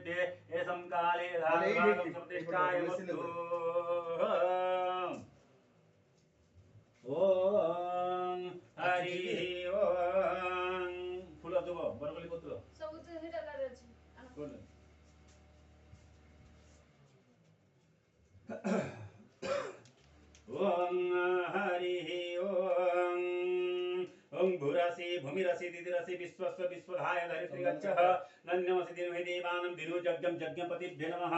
सिद्धे एसं काले धारभागं प्रतिष्ठाय वस्तु ओम हरि ओम फूल देव बरगली पत्र सब तो हेटा कर अछि कोन ओम हरि ओम ओम भूरासि भूमिरासि दिदिरासि विश्वस्य विश्वधाय धरित्री गच्छः नन्यमसि दिनहि देवानं दिनो यज्ञं यज्ञपतिभ्यो नमः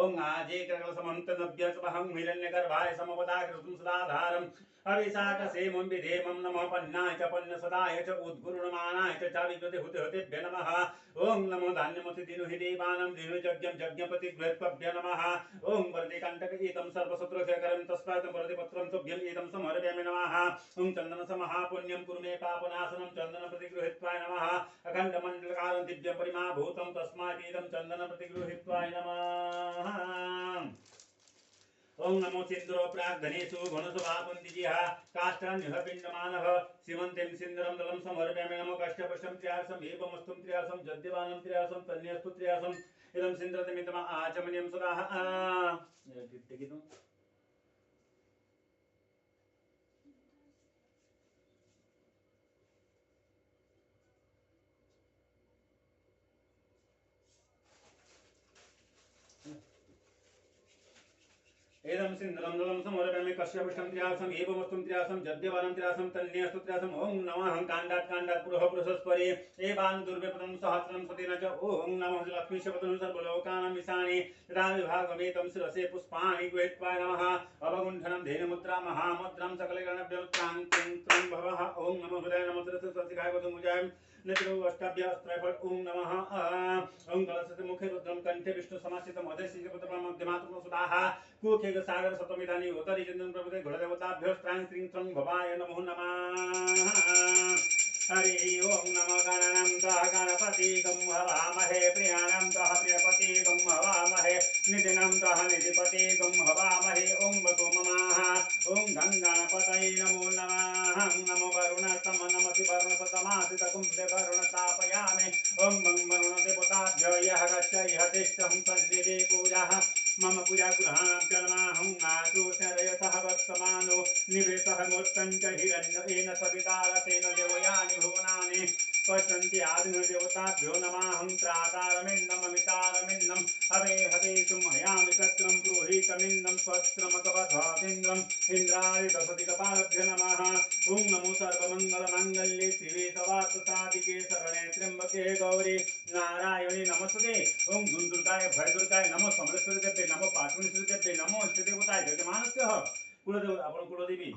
ओम आजे करकलसमन्त नभ्यस्वहं हिरण्यगर्भाय समवदाकृतं सदाधारम् अभिषाकसेमं विधेमं नमः पन्नाय च पन्नसदाय च उद्गुरुणमानाय च चाविकृते हुतेभ्यो नमः ओम नमो धान्यमसि दिनहि देवानं दिनो यज्ञं यज्ञपतिभ्यो नमः ओम वरदे कंटकईदं सर्वशत्रुक्षयकरं तस्मात् वरदे पत्रं तुभ्यं इदं समर्पयामि नमः ओम चन्दनसमहापुण्यं कुरु मे पापनाशनं चन्दनप्रतिगृहीत्वाय नमः अखण्डमण्डलकारं दिव्यं परिमाभूतं तस्मात् इदं चन्दनप्रतिगृहीत्वाय नमः ओम नमो सिंदूरो प्राग्धनेषु घनसुभापुन्दिजिः काष्ठान्यः सीमन्तिं सिन्दूरं दलं समर्पयामि नमो कष्टपशं त्र्यासम् एवमस्तुं त्र्यासं जद्यवानं त्र्यासं तन्यस्तु त्र्यासम् इदं सिन्दूरमिदम् आचमनीयं सदा एदं सिंदूरं दलं समर्पयामि कश्यपशं त्र्यासम् एवमस्तुं त्र्यासं जद्यवानं त्र्यासं तन्यस्तु त्र्यासम् ओम नमः काण्डात् काण्डात् पुरुष पुरुषस्परे एवान् दुर्व्यपदं सहस्रं सतेन च ओम नमः लक्ष्मीशपतनं सर्वलोकानां ईशाने यदा विभागमेतं शिरसे पुष्पाणि गृहीत्वा नमः अवगुण्ठनं धेनुमुद्रा महामुद्रां सकलगणभ्यो त्रां क्लीं त्रं भवः ओम नमो हृदय नमो सरस्वतीकाय वधुमुजाय नेत्रो अष्टाभ्यास्त्रैफल ओम नमः ओम कलशस्य मुखे रुद्रं कंठे विष्णु समासितं अधेशिके पुत्रपरं मध्यमात्मनो सुधाः कुखे सागर सप्तमिदानी उत्तरी चंद्रन प्रभुते घोड़देवताभ्यो स्त्रां क्रीं त्रं भवाय नमो नमः हरि ओम नमो गणानां त्वः गणपति गं हवामहे प्रियाणां त्वः प्रियपति गं हवामहे निधिनां त्वः निधिपति गं हवामहे ओम वसुममाः ओम गंगापतये नमो नमः नमो वरुणस्तम नमसि वरुणसतमासितकुम्भे वरुणतापयामि ओम वरुण देवताभ्यो यः गच्छ इह तिष्ठं सन्निधि पूजाः मम पूजा गृहाभ्यो नमः आकृष्णरयसः वर्तमानो निवेशः मोत्तञ्च हिरण्येन सवितारतेन देवयानि भुवनानि पश्यन्ति आदिदेवताभ्यो नमः त्रातारमिन्नममितारमिन्नं हवे हवेषु मयामि सत्रं पुरोहितमिन्नं स्वस्त्रमकवध्वातीन्द्रम् इन्द्राय दशदिकपालभ्यो नमः ॐ नमो सर्वमङ्गलमाङ्गल्ये शिवे सर्वार्थसाधिके शरणे त्र्यम्बके गौरी नारायणी नमस्ते ओम दुर्गाय भयदुर्गाय नमो समरेश्वरी नमो पार्वतीदेव्यै नमो इष्टदेवताय जयमानस्य कुलदेव आपण कुलदेवी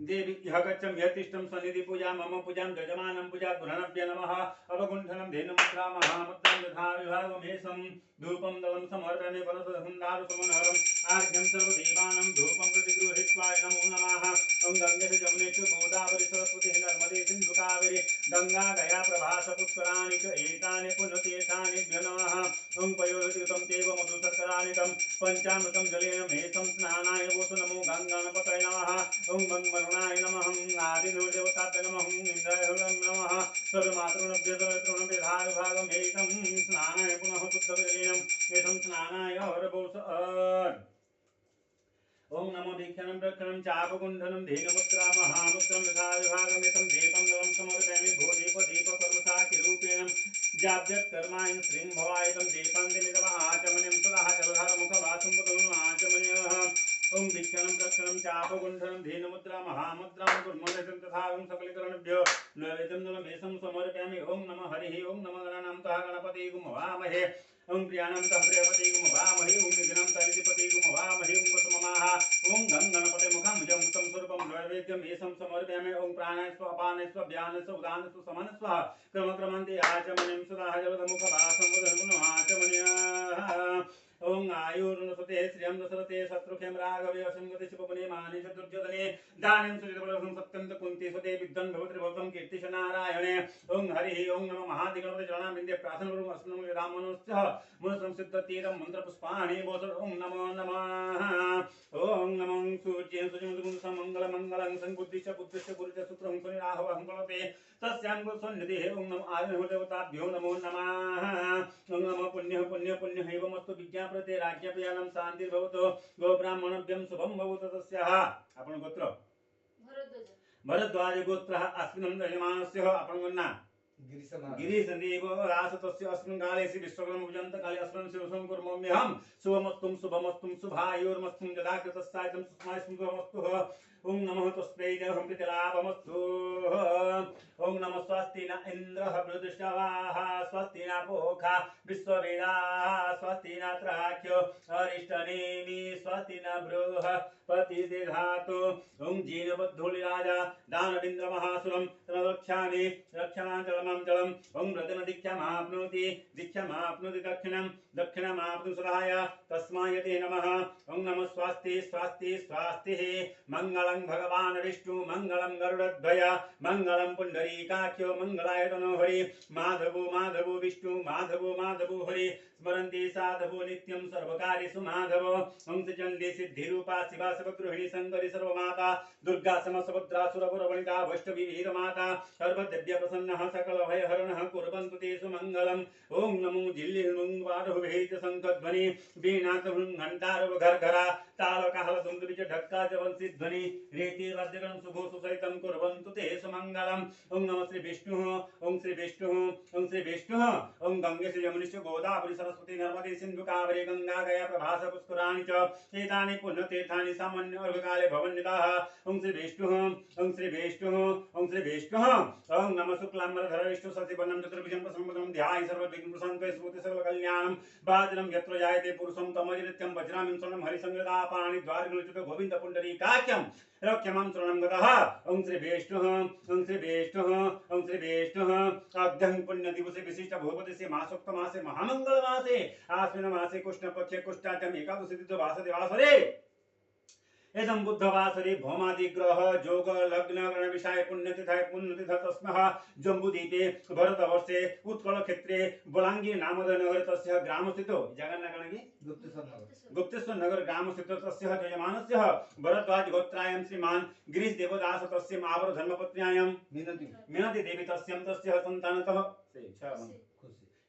देवी यह गच्छं यतिष्ठं सन्निधि पूजा मम पूजां यजमानं पूजा गृहणभ्य नमः अवगुण्ठनं धेनुमुद्रा महामुद्रां यथा विभागमेषं धूपं दलं समर्पयामि वरसुन्दारुसमनहरम् आर्घ्यं सर्वदेवानां धूपं प्रतिगृहीत्वा नमो नमः ओम गंगे जमुनेषु गोदावरी सरस्वती नर्मदे सिन्धु कावेरी गंगा गया प्रभास पुष्कराणि च एतानि पुण्यतीर्थानिभ्यो नमः ओम पयोहितं चैव मधुशर्करानिकं पंचामृतं जलेन मेषं स्नानाय वोतु नमो गंगाणपतये नमः ओम वरुणाय नमः आदिदेवताभ्यो नमः इंद्राय नमः सर्वमातृभ्यो तृणभ्यधाय भागमेतं स्नानाय पुनः शुद्धजलेन एतं स्नानाय हरभोष ओम नमो दीक्षानं प्रक्षणं चापकुण्डनं धेनुमुद्रा महामुद्रं यथा विभागमितं दीपं दलं समर्पयामि भूदीप दीपकर्मसाक्षिरूपेण जाभ्यत्कर्मायं श्रीं भवायतं दीपान्तिमिदम् आचमनीयं सदा जलधारमुखवासं पुतलं आचमनीयः ओम दीक्षानं प्रक्षणं चापकुण्डनं धेनुमुद्रा महामुद्रां कुर्मनितं तथागं सकलकरणभ्यो नैवेद्यं दलमेषं समर्पयामि ओम नमः हरिः ओम नमो गणानां तः गणपति गुं हवामहे ओम प्रियाणां तः प्रियपति गुं हवामहे ओम निधिनां तरिधिपति गुं हवामहे ओम वसुममाः ओम गणपते मुखं जमुतं स्वरूपं नैवेद्यं एषं समर्पयामि ओम प्राणायस्व अपानस्व व्यानस्व उदानस्व समनस्व क्रमक्रमन्ते आचमनीयं सदा जलधमुखवासं वदनं आचमनीयः ओम आयुर्नसते श्रियं दशरथे शत्रुघ्नं राघवे असंगते शुभमुने माने च दुर्योधने दानं सुजितबलं सत्यं कुन्ती सुते विद्वन् भवति भवतं कीर्तिश नारायणे ओं हरिः ओं नमः महादिगणपते चरणाबिन्दे प्रार्थनापूर्वकम् अस्मन् रामनोऽस्य मूलसंसिद्धतीरं मन्त्रपुष्पाणि बोसर ओं नमो नमः ओं नमो सूर्ये सूर्यमुदं मङ्गलमङ्गलं संबुद्धिश्च बुद्धिश्च गुरुश्च शुक्रं शनिराहवं कलते तस्यां गुरुसन्निधिः ओं नमो आदिदेवताभ्यो नमो नमः ओं नमो पुण्यः पुण्यः पुण्यः एवमस्तु विज्ञापते राज्ञापयानं शान्तिर्भवतु गोब्राह्मणभ्यं शुभं भवतु तस्याः आपण गोत्र भरद्वाज गोत्रः अस्मिन् यजमानस्य आपण गन्ना गिरीशदेव रासतस्य अस्मिन् काले श्री विश्वकर्मपूजन्त काले अस्मिन् शिवसं कुर्मोम्यहं शुभमस्तुं शुभमस्तुं शुभायुर्मस्तुं यदा कृतस्सायतं सुस्माय शुभमस्तु ओं नमः तस्मै जयं प्रतिलाभमस्तु ओं नमः स्वस्ति न इन्द्रः वृद्धश्रवाः स्वस्ति न पोखा विश्ववेदाः स्वस्ति न त्राख्यो अरिष्टनेमि स्वस्ति न बृहस्पतिर्दधातु ओं जीनबद्धुलिराजा दानवेन्द्रमहासुरं रक्षामि रक्षणाचलमं जलम् ओं व्रतनदीक्षामाप्नोति दीक्षामाप्नोति दक्षिणमाप्नुति सदाय तस्मै ते नमः ओं नमः स्वस्ति स्वस्ति स्वस्तिः मङ्गलं भगवान् विष्णु मङ्गलं गरुडध्वज मङ्गलं पुण्डरीकाख्यो मङ्गलाय तनो हरि माधवो माधवो विष्णु माधवो माधवो हरि स्मरन्ति साधवो नित्यं सर्वकार्येषु माधवो ओं चण्डी सिद्धिरूपा शिवा सर्वगृहिणी शङ्करी सर्वमाता दुर्गा समसुभद्रा सुरपुरवनिता वैष्णवी वीरमाता सर्वदेव्य प्रसन्नः सकलभयहरणः कुर्वन्तु ते सुमङ्गलम् ओं नमो जिल्लिर्मुङ्वारुभेज शङ्खध्वनि वीणातभृङ् घण्टारव घर्घरा तालकाहल दुन्दुबिज ढक्का च वंशिध्वनि रीति राज्यगणं शुभो सुसहितं कुर्वन्तु ते सुमङ्गलम् ओं नमः श्री विष्णुः ओं श्री विष्णुः ओं श्री विष्णुः ओं गंगे श्री यमुनेश्च गोदावरी सरस्वती नर्मदे सिन्धु कावेरी गंगा गया प्रभास पुष्कराणि च एतानि पुण्यतीर्थानि सामान्य अर्घकाले भवन्निताः ओं श्री विष्णुः ओं श्री विष्णुः ओं श्री विष्णुः ओं नमः शुक्लाम्बरधर विष्णु सचिवनं चतुर्भुजं प्रसन्नं ध्याय सर्वविघ्नप्रशान्ते स्मृति सकलकल्याणं बादनं यत्र जायते पुरुषं तमजिनित्यं वज्रामिं स्वर्णं हरिसंगता पाणि द्वारगुणच्युत गोविन्द पुण्डरीकाख्यं रक्षमां शरणं गतः ओं श्री विष्णुः ओं श्री विष्णुः ओं श्री विष्णुः अद्यं पुण्यदिवसे विशिष्ट भूपतिसे मासोक्तमासे महामङ्गलमासे आश्विनमासे कृष्णपक्षे कृष्णाष्टमी एकादशी तिथिवासरे एदं बुद्धवासरे भौमादिग्रह जोग लग्न गण विषय पुण्यतिथाय पुण्यतिथ तस्मः जम्बूद्वीपे भरतवर्षे उत्कलक्षेत्रे बलाङ्गीर नामधेय नगरे तस्य ग्रामस्थितो जगन्नागणगी गुप्तेश्वर नगर ग्रामस्थितो तस्य यजमानस्य भरद्वाज गोत्रायं श्रीमान् गिरीश देवदास तस्य महावर धर्मपत्न्यायं मिनति देवी तस्यं तस्य सन्तानतः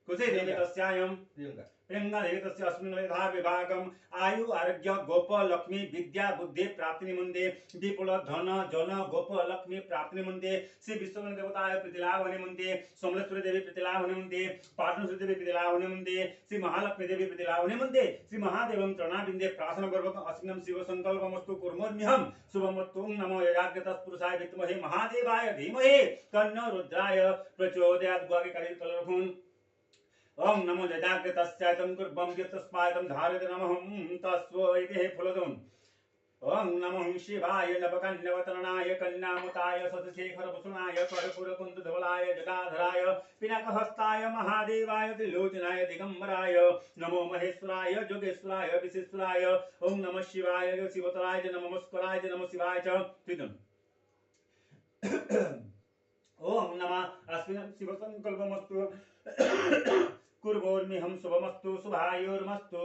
खुशी देवी तस्यायं प्रियंका देवी तस्य अस्मिन् यथा विभागम् आयु आरोग्य गोप लक्ष्मी विद्या बुद्धि प्राप्ति निमन्ते विपुल धन जन गोप लक्ष्मी प्राप्ति निमन्ते श्री विश्वकर्मा देवताय प्रीतिलाभ निमन्ते सोमलेश्वरी देवी प्रीतिलाभ निमन्ते पाटनेश्वरी देवी प्रीतिलाभ निमन्ते श्री महालक्ष्मी देवी प्रीतिलाभ निमन्ते श्री महादेवं चरणाबिन्दे प्रार्थनापूर्वकम् अस्मिन् शिव संकल्पमस्तु कुर्मोऽहं शुभमस्तु नमो यजाग्रतः पुरुषाय विद्महे महादेवाय धीमहि तन्नो रुद्राय प्रचोदयात् गुहागे काली कलरभून् ओं नमो यजाग्रतस्यायतं कुर्वं यतस्मायतं धारयते नमः तस्वैते फलदुन् ओं नमो शिवाय नवकन्यवतरणाय कन्यामुताय सतशेखरभूषणाय कर्पूरकुन्दधवलाय जटाधराय पिनाकहस्ताय महादेवाय त्रिलोचनाय दिगम्बराय नमो महेश्वराय जोगेश्वराय विशेश्वराय ओं नमः शिवाय शिवतराय नमस्काराय नमः शिवाय च त्रिदुन् ओं नमः अस्मिन् शिवसङ्कल्पमस्तु कुर्वोर्म्यहं शुभमस्तु शुभायुर्मस्तु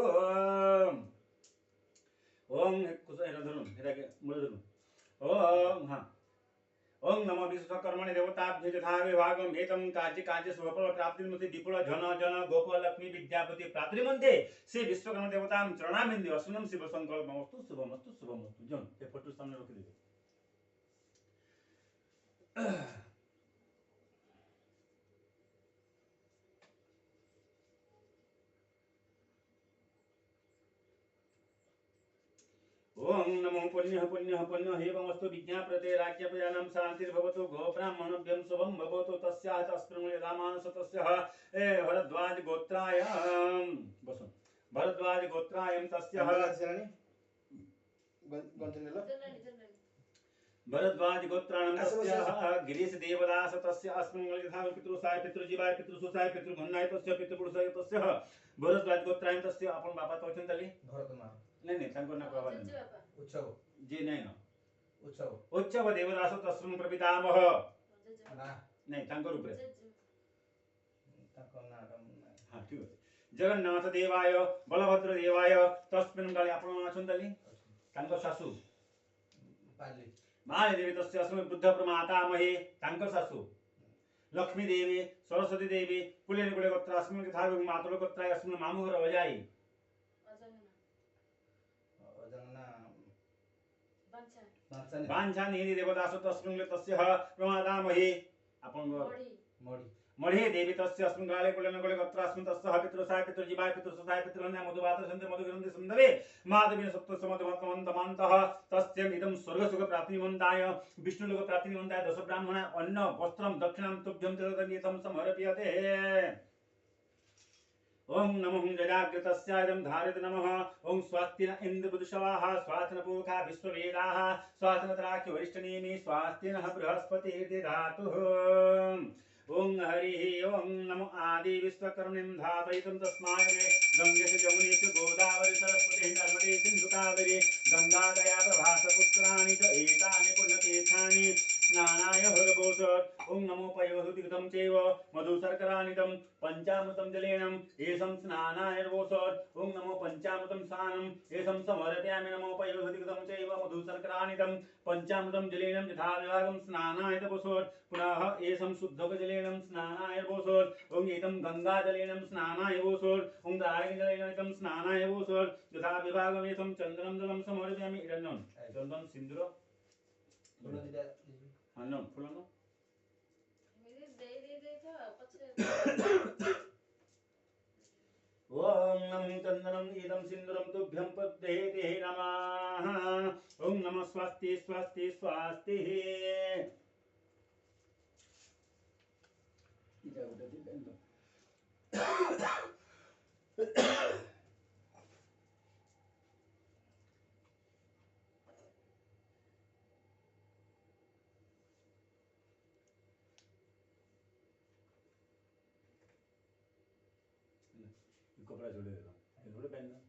ओं ओं नमो विश्वकर्मणे देवताभ्यो यथा विभागम् एतं कार्य शुभफल प्राप्तिर्मते विपुल धन जन गोप लक्ष्मी विद्यापति प्राप्तिर्मते श्री विश्वकर्मा देवतां चरणामिन्दे अस्मिन् शिव संकल्पमस्तु शुभमस्तु शुभमस्तु जन ये फोटो सामने रख दीजिए ओं नमो पुण्यः पुण्यः पुण्यः एवमस्तु विज्ञाप्रते राज्यप्रजानां शान्तिर्भवतु गोब्राह्मणभ्यं शुभं भवतु तस्याः तस्मिन् यदामानस तस्याः भरद्वाज गोत्राय बसु भरद्वाज गोत्रायं तस्याः भरद्वाज गोत्राणं तस्य गिरीश देवदास तस्य अस्मंगल यथा पितृसाय पितृजीवाय पितृसुसाय पितृघन्नाय तस्य पितृपुरुषाय तस्य भरद्वाज गोत्राणं तस्य आपण बापा तोचन तली भरतकुमार नहीं तांको ना कहवा उत्सव जी नहीं ना उत्सव देवदास तस्म प्रपितामह ना नहीं तांको रूपरे ताको नाम हां ठीक है जगन्नाथ देवाय बलभद्र देवाय तस्मिन् काले आपण अछन तली तांको सासू पाली माली देवी तस्य अस्मिन् बुद्ध प्रमातामहे तांको सासू लक्ष्मी देवी सरस्वती देवी कुले कुले गोत्र अस्मिन् तथा मातृ गोत्र अस्मिन् मामू घर वजाई अजंगना बांछा निधि देवदास तस्मिन् तस्य प्रमातामहे आपण मोड़ी मढ़े देवी तस्य अस्मिन् काले कुलेन कुले गोत्र अस्मिन् तस्य पितृसाय पितृजीवाय पितृसुसाय पितृन्या मधुवात सन्ते मधुग्रन्थि सुन्दरे माधवी सप्त समतमन्तमन्तः तस्य इदं स्वर्गसुख प्राप्तिमन्ताय विष्णुलोक प्राप्तिमन्ताय दश ब्राह्मण अन्न वस्त्रं दक्षिणां तुभ्यं तदगीतं समर्प्यते ओम नमो जजाग्रतस्यायं धारित नमः ओम स्वास्तिन इन्द्रबुधशवाः स्वातनपूखा विश्ववेदाः स्वातनत्राख्य वरिष्ठनेमि स्वास्तिनः बृहस्पतिर्दधातुः ओम हरि ओम नमो आदि विश्वकर्मणिं धातयितुं तस्माय मे गंगेश जमुनेषु गोदावरी सरस्वती नर्मदे सिन्धु कावेरी गंगादया प्रभासपुत्राणि च एतानि पुण्यतीर्थानि स्नानाय हरभूषत् ओम नमो पयोहुतिकृतं चैव मधुशर्करानितं पंचामृतं जलेन एषं स्नानाय हरभूषत् ओम नमो पंचामृतं स्नानं एषं समर्पयामि नमो पयोहुतिकृतं चैव मधुशर्करानितं पंचामृतं जलेन यथा विभागं स्नानाय हरभूषत् पुनः एषं शुद्धजलेन स्नानाय हरभूषत् ओम एतं गंगाजलेन स्नानाय हरभूषत् ओम दारिणीजलेन स्नानाय हरभूषत् यथा विभागं एषं चन्दनं जलं समर्पयामि इदं चन्दन सिन्दूर अन्नम फुलानो मेरे दे था पछे ओम नमः चन्दनम इदं सिन्दूरं तुभ्यं पद्देहे नमः ओम नमः स्वस्ति स्वस्ति स्वस्ति इजा उठती बेंदो कपड़ा जोड़े देता हूँ जोड़े पहनना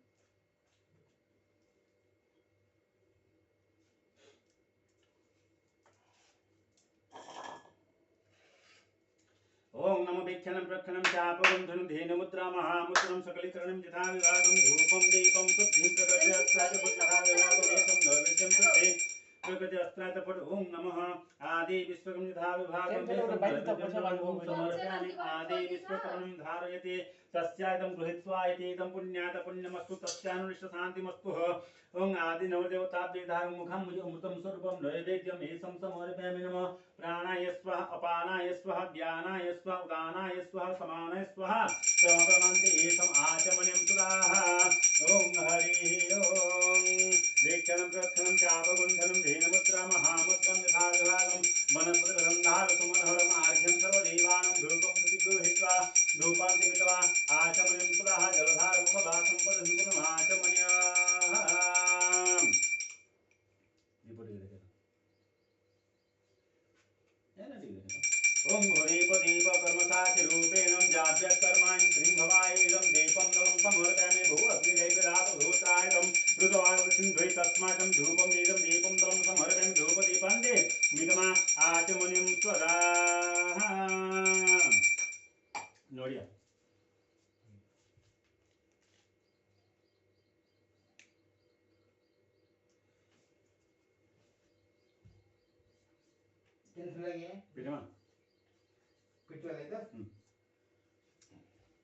ओम नमो वीक्षणं प्रक्षणं चापगंधनं धेनुमुद्रा महामुद्रं सकलीकरणं यथा विभागं धूपं दीपं शुद्धिं प्रकृति अस्त्राय यथा विभागं देशं नैवेद्यं शुद्धि प्रकृति अस्त्राय पट ओम नमः आदि विश्वकर्म यथा विभागं समर्पयामि आदि विश्वकर्मं धारयते तस्यादं गृहीत्वा इदं पुण्यात पुण्यमस्तु तस्यानुष्ठ शान्तिमस्तु ओम आदि नवदेवताभ्य विधाय मुखं मुझे अमृतं स्वरूपं नैवेद्यं एषं समर्पयामि नमः प्राणाय स्वाहा अपानाय स्वाहा ध्यानाय स्वाहा उदानाय स्वाहा समानाय स्वाहा समर्पन्ते एषम् आचमनीयं सुराः ओम हरि ओम वीक्षणं प्रक्षणं चापगुण्ठनं धेनुमुद्रा महामुद्रं यथा विभागं वनस्पतिगन्धार सुमनोहरम् आर्घ्यं सर्वदेवानां धूपं प्रतिगृहीत्वा धूपां चित्वा आचमनीयं सुराः जलधारमुखवासं पदनुगुणम् आचमनीयम् ओम घोरीप दीप कर्मसाखि रूपेण जाभ्यत् कर्माणि श्रीं भवायेदं दीपं नलं समर्पयामि भू अग्निदैवदात भूतायतं ऋतवान् सिंधुय तस्माकं धूपं इदं दीपं नलं समर्पयामि धूपदीपान्ते मितमा आचमनीयं स्वदाः नोडिया कैसे लगे बिटमा पिटवा लेता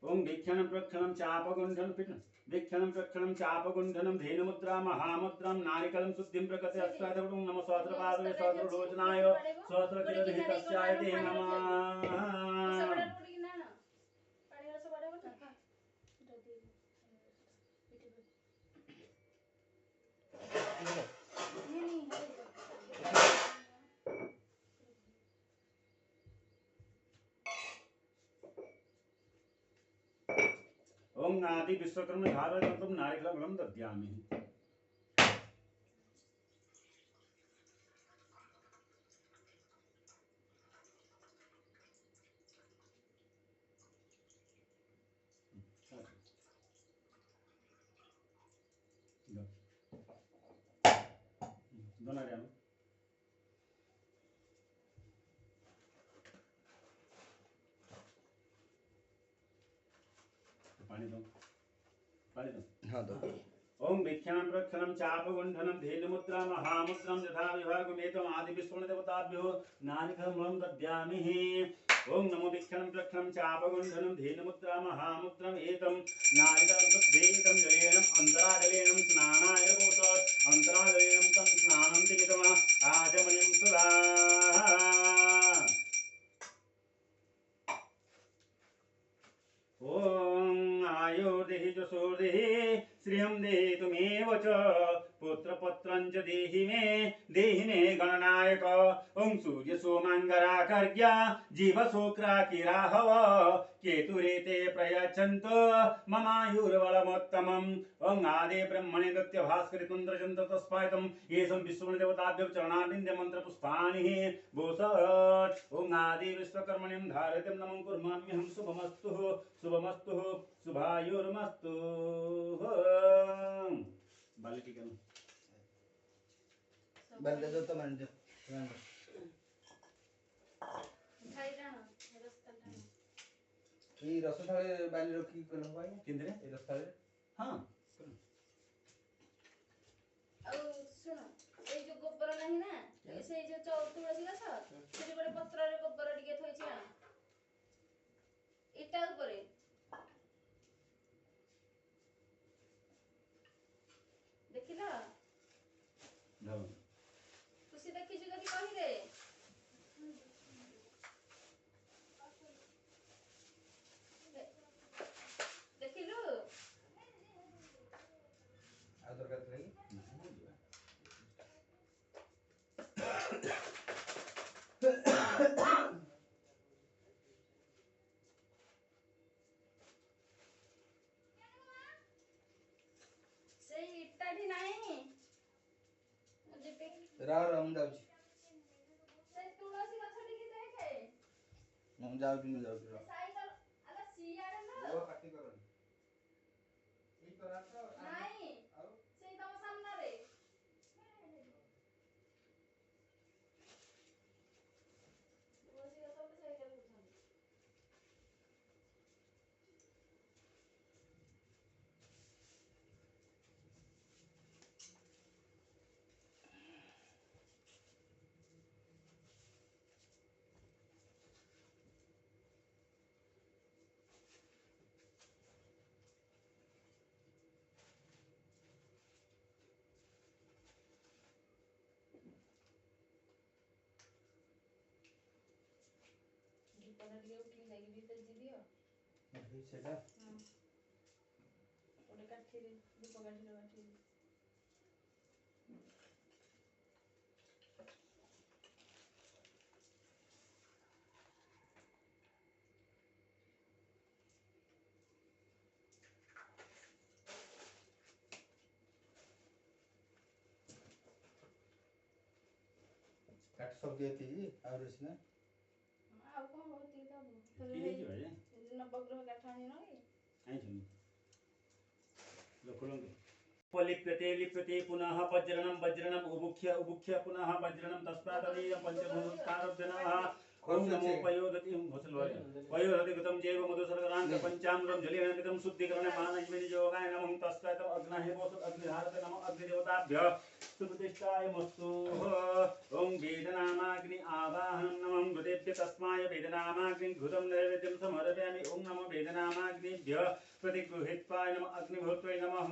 ओम वीक्षणं प्रक्षणं चापगुण्ठनं पिट वीक्षणं प्रक्षणं चापगुण्ठनं धेनुमुद्रा महामुद्रां नारिकलं शुद्धिं प्रकृति अस्त्रादं नमः सहस्रपादे सहस्रलोचनाय सहस्रकिरणहितस्याय ते नमः ओम नादि विश्वकर्म धारयन्तं नारिकलं दद्यामि दोनों डालो पानी दो हाँ दो ओम भिक्षां प्रक्षणं चापगुण्ठनं धेनुमुद्रा महामुद्रं यथा विभागमेतम् आदिविष्णुदेवताभ्यो नारिकमूलं दद्यामि ओम नमो भिक्षां प्रक्षणं चापगुण्ठनं धेनुमुद्रा महामुद्रम् एतं नारिकं शुद्धेतं जलेन अन्तराजलेन स्नानाय बोधत् अन्तराजलेन तं स्नानं दिमितम् आचमनीयं सुधा ओम आयुर्देहि जसोर्देहि श्रियं देहि तुमेव च पुत्रपत्रं च देहि मे गणनायक ओम सूर्य सोमांगराकर्ग्या जीवशुक्राकिराहव केतुरेते प्रयच्छन्तो ममायुर्बलमोत्तमम् ओम आदे ब्रह्मणे दत्य भास्करि तुन्द्रचन्द्र तस्मायतं येषं विष्णुदेवताभ्यो चरणारविन्दे मन्त्रपुष्पाणि भूषत् ओम आदि विश्वकर्मण्यं धारयतं नमः कुर्माम्यहं शुभमस्तु शुभायुर्मस्तु बालिकी करो बंद दो तो मन दो ଖାଇ ଟାଣ ରସ୍ତା ଟାଣ ये रस थाले बाली रखी कर भाई किंदरे ये रस थाले हां ଆଉ ଶୁଣ ଏଇ ଯୋଉ ଗୋବର ନାହିଁ ନା ସେଇ ଯୋଉ ତୁଳସୀ ଗଛ ସେଠି ଗୋଟେ ପତ୍ରରେ ଗୋବର ଟିକେ ଥୋଇଛି ଆଣ ଇଟା ଉପରେ ଦେଖିଲ धरो ଖୁସି ଦେଖିଛୁ ଯଦି କହିଦେ ଦେଖିଲୁ आदर करते रही ସେଇ ଇଟାଠି ନାହିଁ ମୁଁ ଯିବି राव हम जाऊ ସେଇ ତୁଳସୀ ଗଛ ଟିକେ ଦେଖେ हम जाऊ ସାଇକେଲ ଆଲା ସିଆଡେ ନା वो काटी करो ये तो रात ନାହିଁ ଆଉ ସେଇ ତମ ସାମ୍ନାରେ ତୁଳସୀ ଗଛ ଗୋଟେ ସାଇକେଲ ବୁଝନ୍ତି ଦୀପଟା ଟିକେ ଉଠିକି ଯାଇକି ଭିତରେ ଯିବି ଆଉ ସେଟା ଗୋଟେ କାଠିରେ ଦୀପ କାଠିରେ ବାଟିବି काट सब देती और इसने ଆଉ କଣ ହଉଛି ତ की है जो है ନବଗ୍ରହ କାଠ ଆଣିନ କି आई सुन लोखलोंगे लिप्यते पुनः वज्रणम उबुख्य पुनः वज्रणम तस्मादनीय पंचभूतारभ्यनः ओम नमो पयोदति पयोदति गतम जैव मधुसर्गरांत पंचामृतम जलेन कृतं शुद्धिकरण मानयमेनि योगाय नमः तस्मात् अग्नहे वोत अग्निधारत नमः अग्निदेवताभ्य सुप्रतिष्ठाय मस्तु ओम वेदनामाग्नि आवाहनं नमः गुदेभ्य तस्माय वेदनामाग्नि घृतं नैवेद्यं समर्पयामि ओम नमो वेदनामाग्निभ्य प्रतिगृहीत्वाय नमः अग्निभूत्वै नमः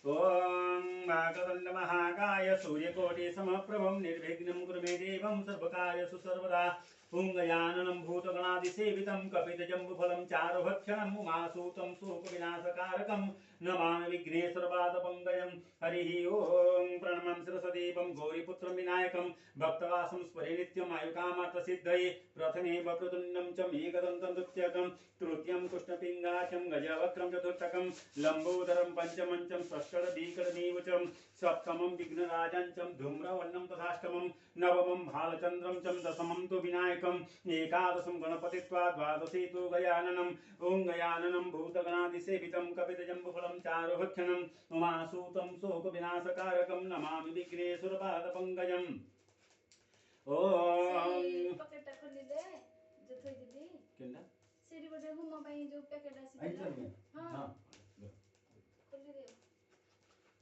ओम भागवतं महाकाय सूर्यकोटि समप्रभं निर्विघ्नं कुरु मे देवं सर्वकार्येषु सर्वदा पुंगयाननं भूतगणादिसेवितं कपितजम्बुफलं चारुभक्षणं उमासूतं शोकविनाशकारकं नमामि विघ्नेश्वरपादपङ्कजं हरिः ओम प्रणमं शिरसदेवं गौरीपुत्रं विनायकं भक्तवासं स्मरे नित्यम् आयुकामार्थसिद्धये प्रथमे वक्रतुण्डं च मेघदन्तं द्वितीयकं तृतीयं कृष्णपिङ्गाचं गजवक्त्रं चतुर्थकं लम्बोदरं पञ्चमं च षष्ठदधिकरणीवचं सप्तमं विघ्नराजं च धूम्रवर्णं तथाष्टमं नवमं भालचन्द्रं च दशमं तु विनायकं गणानायकम् एकादशं गणपतित्वा द्वादशी तु गयाननम् ॐ गयाननं भूतगणादिसेवितं कपितजम्बुफलं चारुभक्षणम् उमासूतं शोकविनाशकारकं नमामि विघ्नेश्वरपादपङ्कजम् ସେଇ ॐ ପକେଟଟା ଖୋଲିଲେ ଯୋଉ ଥୋଇଥିଲି କେନ୍ତା ସେଇଠି ଗୋଟେ ହୁମ ପାଇଁ ଯୋଉ ପ୍ୟାକେଟ ଆସିଥିଲା ଆଇଚନି ହଁ ହଁ ଖୋଲିଦିଅ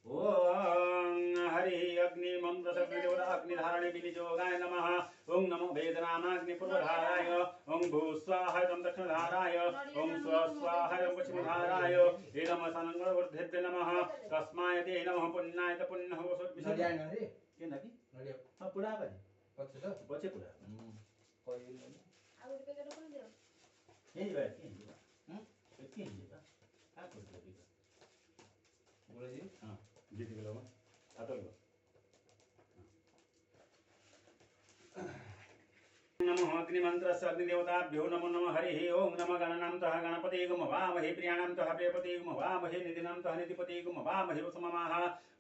ॐ हरि अग्निमन्त्रसग्निदेवता अग्निधारणे विनियोगाय नमः ॐ नमो वेदनामाग्निपूर्वधाराय ॐ भूस्वाहाय दक्षिणधाराय ॐ स्वस्वाहाय पश्चिमधाराय एदमसनङ्गवर्धेभ्य नमः तस्माय ते नमः पुण्याय त पुण्यः नडिया वसुर्विशेष नरे केन्ता कि नडिया हाँ पुरा बाजी पछे तो बचे पुरा कोई ଆଉ ଗୋଟେ ପ୍ୟାକେଟ ଖୋଲିଦିଅ यही बात की की का का करते दिया बोले जी हां जीत गेलो आतल नमो अग्निमन्त्रस्य अग्निदेवताभ्यो नमो नमः हरिः ओं नमः गणानां तः गणपते गुमवामहे प्रियाणां तः प्रियपते गुमवामहे निधिनां तः निधिपते गुमवामहे वसुममाः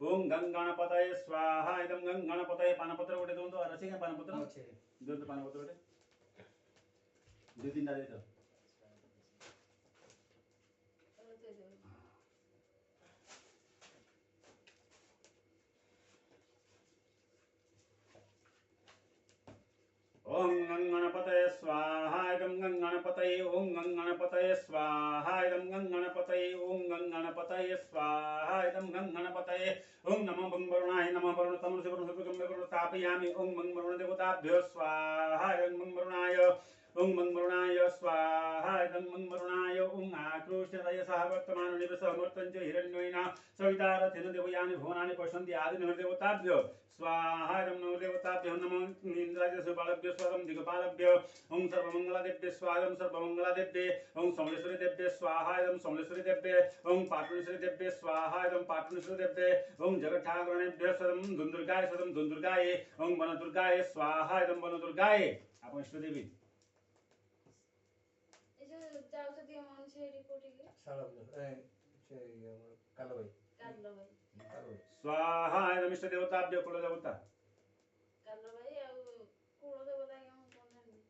ओं गंगणपतये स्वाहा इदं गंगणपतये पानपत्र गोटे दोंतो रसिक पानपत्र अच्छे दोंतो पानपत्र गोटे दो तीन डाले तो ओं गंगणपतये स्वाहा इदं गंगणपतये ओं गंगणपतये स्वाहा इदं गंगणपतये ओं गंगणपतये स्वाहा इदं गंगणपतये ओं नमो बंवरुणाय नमः वरुणतमसुवरुणसुभगं स्थापयामि ओं बंवरुणदेवताभ्यो स्वाहा इदं बंवरुणाय ओं मंगरुणाय स्वाहा इदं मंगरुणाय ओं आक्रोशरयसः वर्तमानो निवसः वर्तन्ते हिरण्येन सवितारथेन देवयानि भुवनानि पश्यन्ति आदिनमदेवताभ्यो स्वाहा इदं नमदेवताभ्यो नमो इन्द्राय बालभ्यो स्वरं दिगपालभ्यो ओं सर्वमङ्गलादेव्ये स्वागं सर्वमङ्गलादेव्ये ओं समलेश्वरी देव्ये स्वाहा इदं समलेश्वरी देव्ये ओं पाटुलेश्वरी देव्ये स्वाहा इदं पाटुलेश्वरी देव्ये ओं जगत्ठाकुराणेभ्यः स्वरं दुन्दुर्गाय स्वरं दुन्दुर्गाय ओं वनदुर्गाय स्वाहा इदं वनदुर्गाय आपण इष्टदेवी ଏ ଯୋଉ ଯାଉଛନ୍ତି ମଣିଷ ଏଠି କୋଉଠିକି साला ए से कालो भाई କାଲ ଭାଇ कालो भाई स्वाहा इदमिष्ट देवताभ्यो कुल देवता କାଲ ଭାଇ ଆଉ କୁଳ ଦେବତା ଆଜ୍ଞା ମୁଁ ଜାଣିନି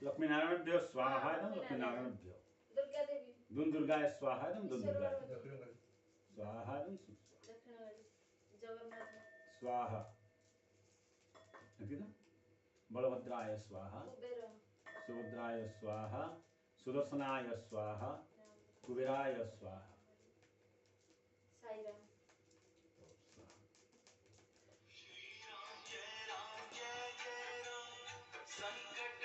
लक्ष्मी नारायणभ्यो स्वाहा इदं लक्ष्मी नारायणभ्यो ଦୁର୍ଗା ଦେବୀ दुन दुर्गाय स्वाहा इदं दुन दुर्गाय दक्षिण कर स्वाहा इदं ଦକ୍ଷିଣକାଳୀ ଜଗନ୍ନାଥ स्वाहा ठीक बलभद्राय स्वाहा କୁବେର सुभद्राय स्वाहा सुदर्शनाय स्वाहा कुबेराय स्वाहा ସାଇରାମ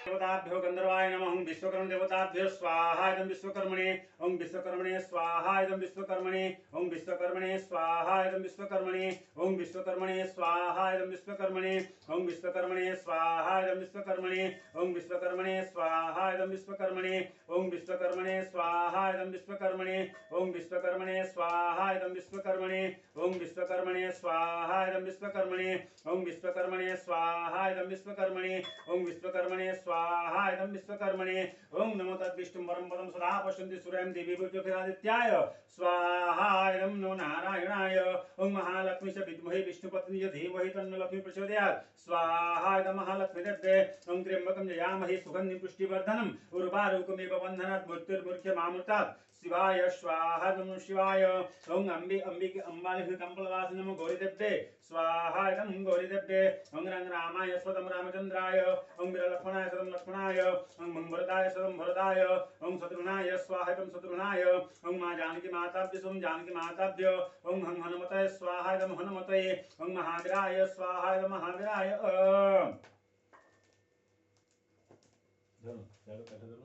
देवताभ्यो गंधर्वाय नमः ओं विश्वकर्म देवताभ्यो स्वाहा इदं विश्वकर्मणे ओं विश्वकर्मणे स्वाहा इदं विश्वकर्मणे ओं विश्वकर्मणे स्वाहा इदं विश्वकर्मणे ओं विश्वकर्मणे स्वाहा इदं विश्वकर्मणे ओं विश्वकर्मणे स्वाहा इदं विश्वकर्मणे ओं विश्वकर्मणे स्वाहा इदं विश्वकर्मणे ओं विश्वकर्मणे स्वाहा इदं विश्वकर्मणे ओं विश्वकर्मणे स्वाहा इदं विश्वकर्मणे ओं विश्वकर्मणे स्वाहा इदं विश्वकर्मणे ओं विश्वकर्मणे स्वाहा इदं विश्वकर्मणे ओं विश्वकर्मणे स्वाहा इदं विश्वकर्मणे ओं नमो तद्विष्णुं परं पदं सदा पश्यन्ति सूर्यं देवी ज्योतिरादित्याय स्वाहा इदं नो नारायणाय ओं महालक्ष्मी च विद्महे विष्णुपत्नी धीमहि तन्नो लक्ष्मी प्रचोदयात् स्वाहा इदं महालक्ष्मी देव्ये ओं त्र्यम्बकं जयामहे सुगन्धिं पुष्टिवर्धनम् उर्वारुकमेव बन्धनात् मृत्युर्मुख्यमामृतात् शिवाय स्वाहा नमो शिवाय ओं अंबिके अंबालिके कंपलवासिनी नमो गौरीदेव्ये स्वाहा इदं गौरीदेव्ये ओं रंगरामाय स्वदं रामचंद्राय ओं वीरलक्ष्मणाय स्वदं लक्ष्मणाय ओं मंगलदाय स्वदं भरदाय ओं शत्रुघ्नाय स्वाहा इदं शत्रुघ्नाय ओं मां जानकी माताभ्य स्वं जानकी माताभ्य ओं हनुमते स्वाहा इदं हनुमते ओं महावीराय स्वाहा इदं महावीराय धरो कट धरो